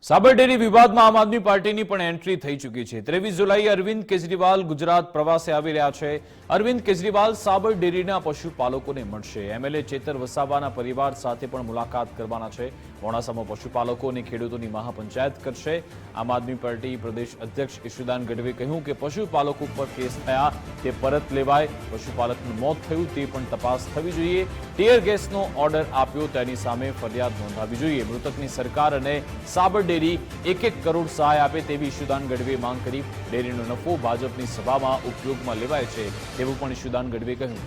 સાબર dairy વિવાદમાં આમ આદમી પાર્ટીની પણ એન્ટ્રી થઈ ચૂકી છે। 23 જુલાઈએ અરવિંદ કેજરીવાલ ગુજરાત પ્રવાસે આવી રહ્યા છે। અરવિંદ કેજરીવાલ સાબર ડેરીના પશુપાલકોને મળશે। એમએલએ ચેતર વસાવાના પરિવાર સાથે પણ મુલાકાત કરવાના છે। મોડાસામાં પશુપાલકો અને ખેડૂતોની મહાપંચાયત કરશે। આમ આદમી પાર્ટી પ્રદેશ અધ્યક્ષ ઈશુદાન ગઢવે કહ્યું કે પશુપાલકો પર કેસ થયા તે પરત લેવાય, પશુપાલકનું મોત થયું તે પણ તપાસ થવી જોઈએ। ટીયર ગેસનો ઓર્ડર આપ્યો તેની સામે ફરિયાદ નોંધાવી જોઈએ। મૃતકની સરકાર અને સાબર ડેરી 1-1 કરોડ સહાય આપે તેવી ઈશુદાન ગઢવે માંગ કરી। ડેરીનો નફો ભાજપની સભામાં ઉપયોગમાં લેવાય છે તેવું પણ ઈશુદાન ગઢવે કહ્યું।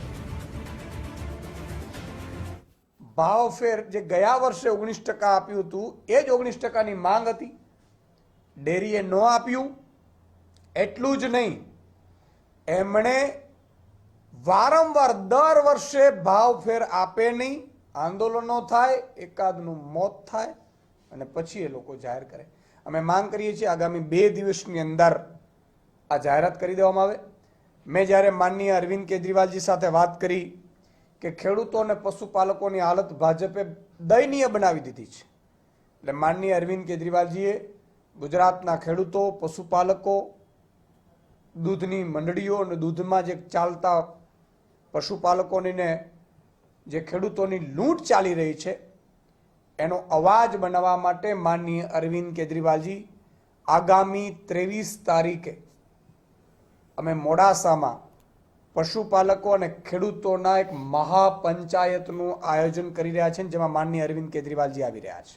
ભાવફેર જે ગયા વર્ષે 19% આપ્યું હતું એ જ 19%ની માંગ હતી, ડેરીએ ન આપ્યું। એટલું જ નહીં, એમણે વારંવાર દર વર્ષે ભાવફેર આપે નહીં, આંદોલનો થાય, એકાદનું મોત થાય અને પછી એ લોકો જાહેર કરે। અમે માંગ કરીએ છીએ આગામી 2 દિવસની અંદર આ જાહેરાત કરી દેવામાં આવે। મેં જ્યારે માનનીય અરવિંદ કેજરીવાલજી સાથે વાત કરી કે ખેડૂતો અને પશુપાલકોની હાલત ભાજપે દયનીય બનાવી દીધી છે, એટલે માનનીય અરવિંદ કેજરીવાલજીએ ગુજરાતના ખેડૂતો, પશુપાલકો, દૂધની મંડળીઓ અને દૂધમાં જે ચાલતા પશુપાલકોને જે ખેડૂતોની લૂંટ ચાલી રહી છે એનો અવાજ બનાવવા માટે માનનીય અરવિંદ કેજરીવાલજી આગામી 23 તારીખે અમે મોડાસામાં પશુપાલકો અને ખેડૂતોના એક મહાપંચાયતનું આયોજન કરી રહ્યા છે, જેમાં માનનીય અરવિંદ કેજરીવાલજી આવી રહ્યા છે।